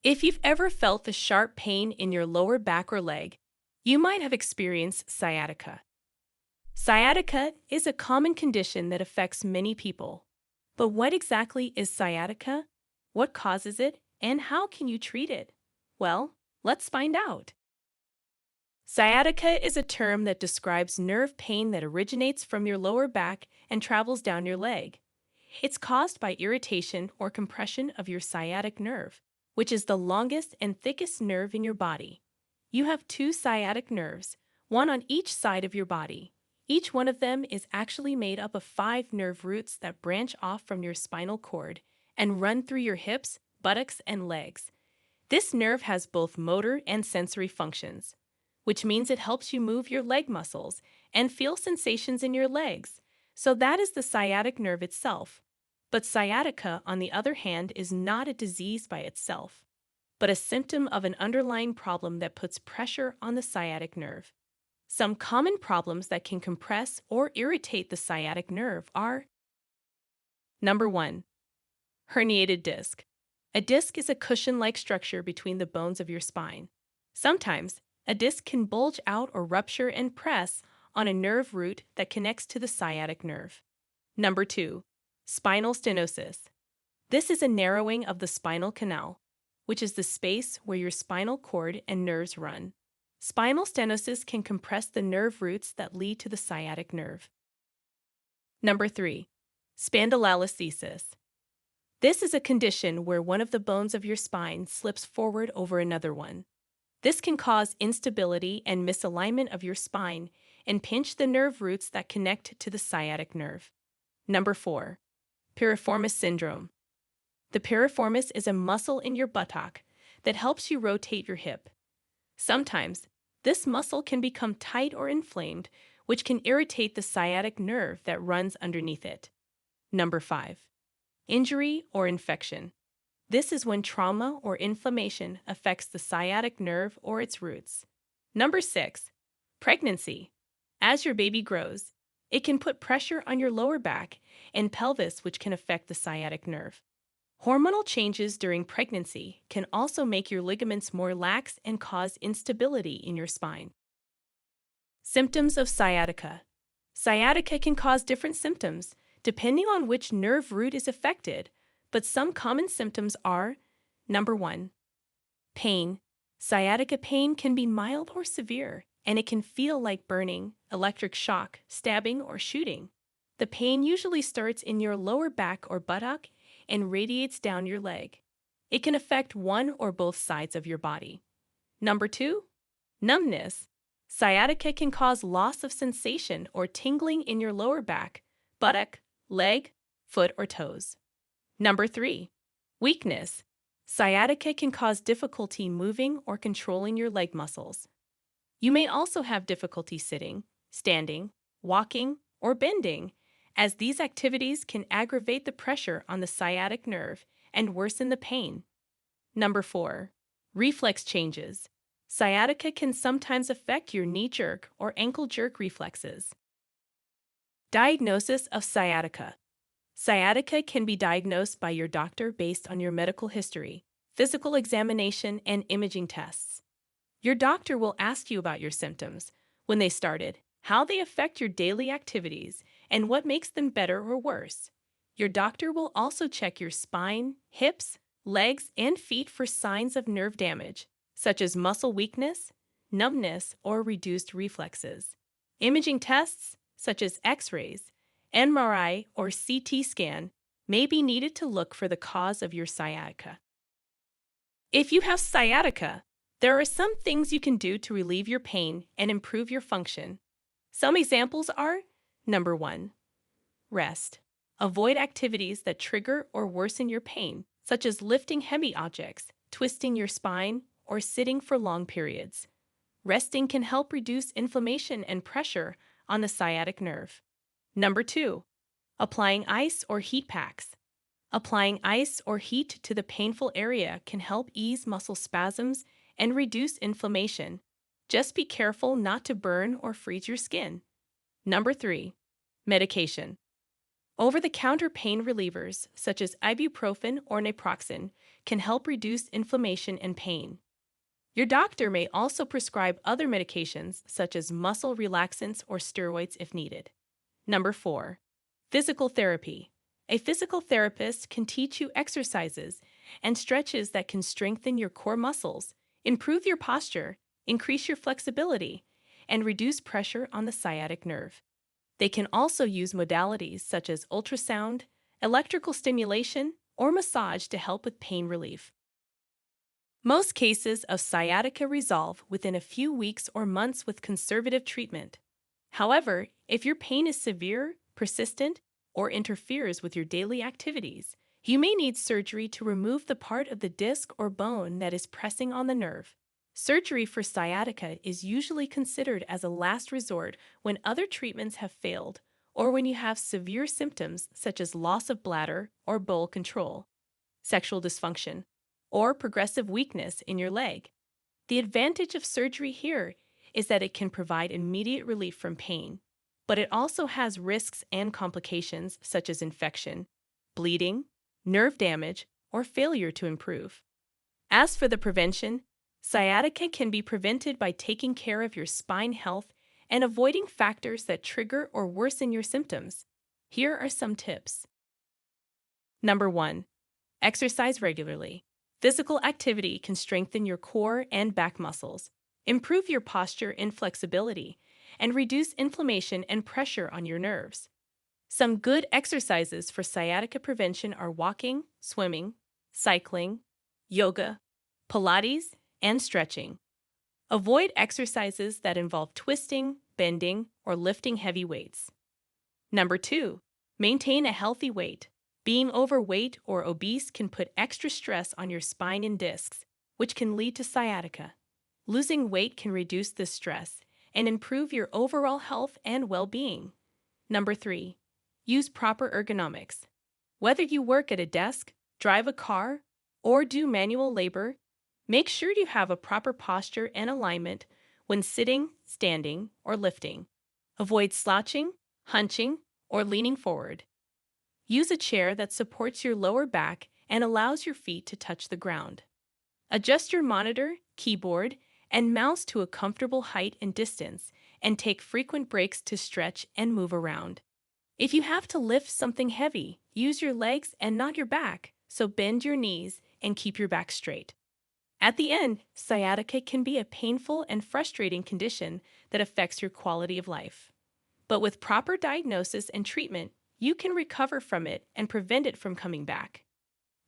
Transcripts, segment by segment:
If you've ever felt the sharp pain in your lower back or leg, you might have experienced sciatica. Sciatica is a common condition that affects many people. But what exactly is sciatica? What causes it? And how can you treat it? Well, let's find out. Sciatica is a term that describes nerve pain that originates from your lower back and travels down your leg. It's caused by irritation or compression of your sciatic nerve, which is the longest and thickest nerve in your body. You have two sciatic nerves, one on each side of your body. Each one of them is actually made up of 5 nerve roots that branch off from your spinal cord and run through your hips, buttocks, and legs. This nerve has both motor and sensory functions, which means it helps you move your leg muscles and feel sensations in your legs. So that is the sciatic nerve itself. But sciatica, on the other hand, is not a disease by itself, but a symptom of an underlying problem that puts pressure on the sciatic nerve. Some common problems that can compress or irritate the sciatic nerve are: Number 1. Herniated disc. A disc is a cushion-like structure between the bones of your spine. Sometimes, a disc can bulge out or rupture and press on a nerve root that connects to the sciatic nerve. Number 2. Spinal stenosis. This is a narrowing of the spinal canal, which is the space where your spinal cord and nerves run. Spinal stenosis can compress the nerve roots that lead to the sciatic nerve. Number 3. Spondylolisthesis. This is a condition where one of the bones of your spine slips forward over another one. This can cause instability and misalignment of your spine and pinch the nerve roots that connect to the sciatic nerve. Number 4. Piriformis syndrome. The piriformis is a muscle in your buttock that helps you rotate your hip. Sometimes, this muscle can become tight or inflamed, which can irritate the sciatic nerve that runs underneath it. Number 5. Injury or infection. This is when trauma or inflammation affects the sciatic nerve or its roots. Number 6. Pregnancy. As your baby grows, it can put pressure on your lower back and pelvis, which can affect the sciatic nerve. Hormonal changes during pregnancy can also make your ligaments more lax and cause instability in your spine. Symptoms of sciatica. Sciatica can cause different symptoms depending on which nerve root is affected, but some common symptoms are: Number 1. Pain. Sciatica pain can be mild or severe, and it can feel like burning, electric shock, stabbing, or shooting. The pain usually starts in your lower back or buttock and radiates down your leg. It can affect one or both sides of your body. Number 2. Numbness. Sciatica can cause loss of sensation or tingling in your lower back, buttock, leg, foot, or toes. Number 3. Weakness. Sciatica can cause difficulty moving or controlling your leg muscles. You may also have difficulty sitting, standing, walking, or bending, as these activities can aggravate the pressure on the sciatic nerve and worsen the pain. Number 4. Reflex changes. Sciatica can sometimes affect your knee jerk or ankle jerk reflexes. Diagnosis of sciatica. Sciatica can be diagnosed by your doctor based on your medical history, physical examination, and imaging tests. Your doctor will ask you about your symptoms, when they started, how they affect your daily activities, and what makes them better or worse. Your doctor will also check your spine, hips, legs, and feet for signs of nerve damage, such as muscle weakness, numbness, or reduced reflexes. Imaging tests, such as X-rays, MRI, or CT scan, may be needed to look for the cause of your sciatica. If you have sciatica, there are some things you can do to relieve your pain and improve your function. Some examples are: Number 1. Rest. Avoid activities that trigger or worsen your pain, such as lifting heavy objects, twisting your spine, or sitting for long periods. Resting can help reduce inflammation and pressure on the sciatic nerve. Number 2. Applying ice or heat packs. Applying ice or heat to the painful area can help ease muscle spasms and reduce inflammation. Just be careful not to burn or freeze your skin. Number 3. Medication. Over-the-counter pain relievers, such as ibuprofen or naproxen, can help reduce inflammation and pain. Your doctor may also prescribe other medications, such as muscle relaxants or steroids if needed. Number 4. Physical therapy. A physical therapist can teach you exercises and stretches that can strengthen your core muscles, improve your posture, increase your flexibility, and reduce pressure on the sciatic nerve. They can also use modalities such as ultrasound, electrical stimulation, or massage to help with pain relief. Most cases of sciatica resolve within a few weeks or months with conservative treatment. However, if your pain is severe, persistent, or interferes with your daily activities, you may need surgery to remove the part of the disc or bone that is pressing on the nerve. Surgery for sciatica is usually considered as a last resort when other treatments have failed or when you have severe symptoms such as loss of bladder or bowel control, sexual dysfunction, or progressive weakness in your leg. The advantage of surgery here is that it can provide immediate relief from pain, but it also has risks and complications such as infection, bleeding, nerve damage, or failure to improve. As for the prevention, sciatica can be prevented by taking care of your spine health and avoiding factors that trigger or worsen your symptoms. Here are some tips. Number 1. Exercise regularly. Physical activity can strengthen your core and back muscles, improve your posture and flexibility, and reduce inflammation and pressure on your nerves. Some good exercises for sciatica prevention are walking, swimming, cycling, yoga, Pilates, and stretching. Avoid exercises that involve twisting, bending, or lifting heavy weights. Number 2. Maintain a healthy weight. Being overweight or obese can put extra stress on your spine and discs, which can lead to sciatica. Losing weight can reduce this stress and improve your overall health and well-being. Number 3. Use proper ergonomics. Whether you work at a desk, drive a car, or do manual labor, make sure you have a proper posture and alignment when sitting, standing, or lifting. Avoid slouching, hunching, or leaning forward. Use a chair that supports your lower back and allows your feet to touch the ground. Adjust your monitor, keyboard, and mouse to a comfortable height and distance, and take frequent breaks to stretch and move around. If you have to lift something heavy, use your legs and not your back, so bend your knees and keep your back straight. At the end, sciatica can be a painful and frustrating condition that affects your quality of life. But with proper diagnosis and treatment, you can recover from it and prevent it from coming back.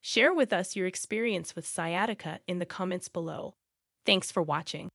Share with us your experience with sciatica in the comments below. Thanks for watching.